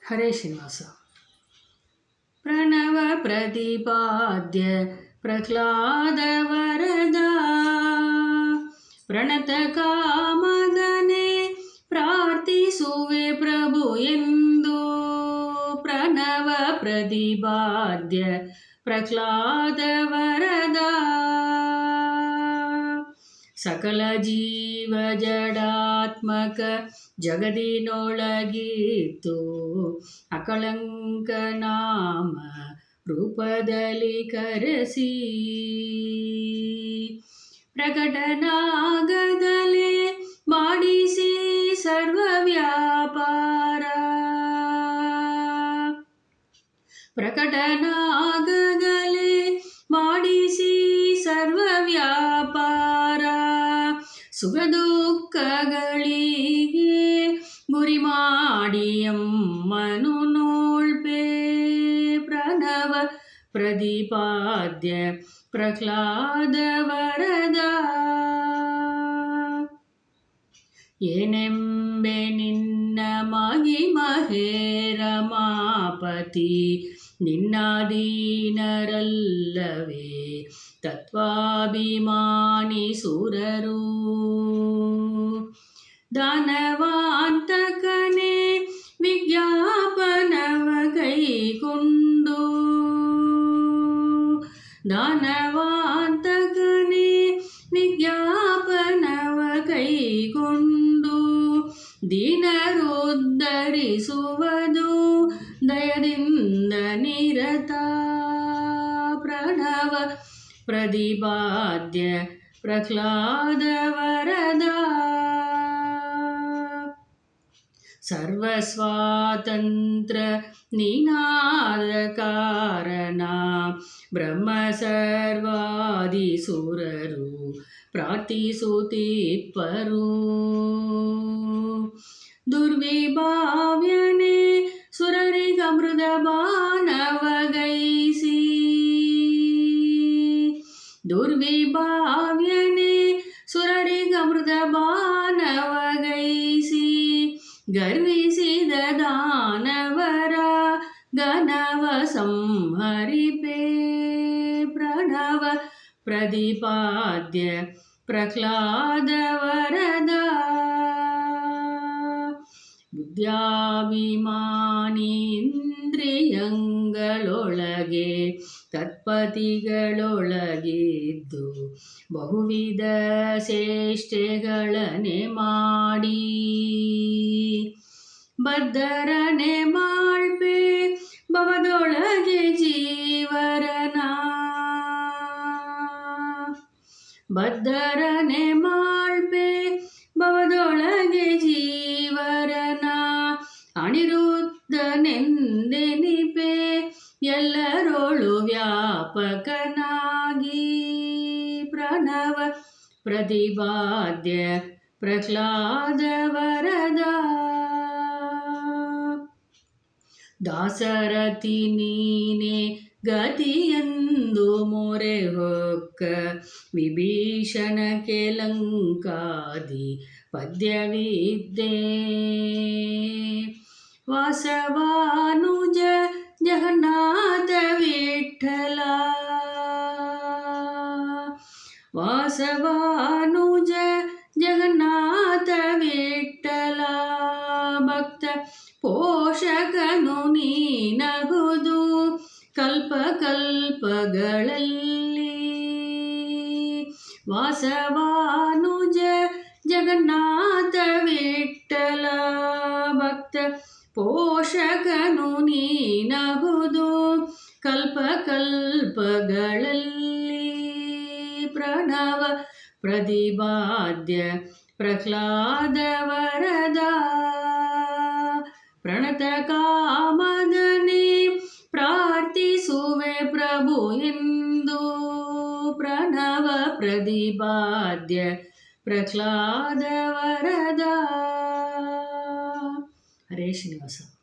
ಹರೇ ಶ್ರೀನಿವಾಸ. ಪ್ರಣವ ಪ್ರತಿಪಾದ್ಯ ಪ್ರಹ್ಲಾದ ವರದ ಪ್ರಣತ ಕಾಮದನೆ ಪ್ರಾರ್ಥಿಸುವೆ ಪ್ರಭು ಎಂದು. ಪ್ರಣವ ಪ್ರತಿಪಾದ್ಯ ಪ್ರಹ್ಲಾದ ವರದ ಸಕಲ ಜೀವ ಜಡಾತ್ಮಕ ಜಗದಿನೊಳಗಿತ್ತು ಅಕಳಂಕ ನಾಮ ರೂಪದಲ್ಲಿ ಕರೆಸಿ ಪ್ರಕಟನಾಗದಲೇ ಮಾಡಿಸಿ ಸರ್ವ ವ್ಯಾಪಾರ. ಪ್ರಕಟನಾಗದಲೇ ಮಾಡಿಸಿ ಸರ್ವ ವ್ಯಾಪಾರ. ಸುಖ ದುಃಖಗಳಿಗೆ ಗುರಿ ಮಾಡಿ ಅಮ್ಮನು ನೋಳ್ಪೆ. ಪ್ರಣವ ಪ್ರತಿಪಾದ್ಯ ಪ್ರಹ್ಲಾದ ವರದ ಏನೆಂಬೆ ನಿನ್ನ ಮಹಿಮಹೇ ರಮಾಪತಿ. ನಿನ್ನಾದೀನರಲ್ಲವೇ ತತ್ವಾಭಿಮಾನಿ ಸುರರು. ದಾನವಾಂತಕನೇ ವಿಜ್ಞಾಪನವ ಕೈಗೊಂಡು. ದಾನವಾಂತಕನೇ ವಿಜ್ಞಾಪನವ ಕೈಗೊಂಡು ದೀನರುದ್ಧರಿಸುವುದು ದಯದಿಂದ ನಿರತ. ಪ್ರಣವ ಪ್ರತಿಪಾದ್ಯ ಪ್ರಹ್ಲಾದ ವರದ ಸರ್ವಸ್ವಾತಂತ್ರ ನೀನಾದ ಕಾರಣ ಬ್ರಹ್ಮ ಸರ್ವಾದಿ ಸುರರು ಪ್ರಾರ್ಥಿಸುತ್ತಿಪ್ಪರು. ದುರ್ವಿಭಾವ್ಯನೇ ಸುರರಿಗಮೃತ ಬಾಣವಗೈಸಿ. ದುರ್ವಿಭಾವ್ಯನೇ ಸುರರಿಗಮೃತ ಬಾಣವಗೈಸಿ ಗರ್ವಿಸಿದ ದಾನವರ ಗಣವ ಸಂಹರಿಪೆ. ಪ್ರಣವ ಪ್ರತಿಪಾದ್ಯ ಪ್ರಹ್ಲಾದ ವರದ ಬುದ್ಧ್ಯಾಭಿಮಾನಿ ಇಂದ್ರಿಯಗಳೊಳಗೆ ತತ್ಪತಿಗಳೊಳಗಿದ್ದು ಬಹುವಿಧ ಚೇಷ್ಟೆಗಳನೆ ಮಾಡಿ ಬದ್ಧರನೆ ಮಾಳ್ಪೆ ಭವದೊಳಗೆ ಜೀವರನ. ಬದ್ಧರನೆ ಮಾಳ್ಪೆ ಭವದೊಳಗೆ ಜೀವರನ. ಅನಿರುದ್ಧನೆಂದೆನಿಪೆ ಎಲ್ಲರೊಳು ವ್ಯಾಪಕನಾಗಿ. ಪ್ರಣವ ಪ್ರತಿಪಾದ್ಯ ಪ್ರಹ್ಲಾದ ವರದ ದಾಸರಥಿ ನೀನೆ ಗತಿಯೆಂದು ಮೊರೆ ಹೊಕ್ಕ ವಿಭೀಷಣ ಕೆಲಂಕಾದಿ ಪದ್ಯವಿದ್ದೆ. ವಾಸವಾನುಜ ಜಗನ್ನಾಥ ವಿಠಲ. ವಾಸವಾನುಜ ಜಗನ್ನಾಥ ವಿಠಲ ಭಕ್ತ ಪೋಷಕನು ನೀನಗುದು ಕಲ್ಪ ಕಲ್ಪಗಳಲ್ಲಿ. ವಾಸವಾನುಜ ಜಗನ್ನಾಥ ವಿಠಲ ಭಕ್ತ ಪೋಷಕನು ನೀನಗುದು ಕಲ್ಪ ಕಲ್ಪಗಳಲ್ಲಿ. ಪ್ರಣವ ಪ್ರತಿಪಾದ್ಯ ಪ್ರಹ್ಲಾದ ವರದ ಪ್ರಣತ ಕಾಮದನೆ ಪ್ರಾರ್ಥಿಸುವೆ ಪ್ರಭು ಎಂದು. ಪ್ರಣವ ಪ್ರತಿಪಾದ್ಯ ಪ್ರಹ್ಲಾದ ವರದ. ಹರೇ ಶ್ರೀನಿವಾಸ.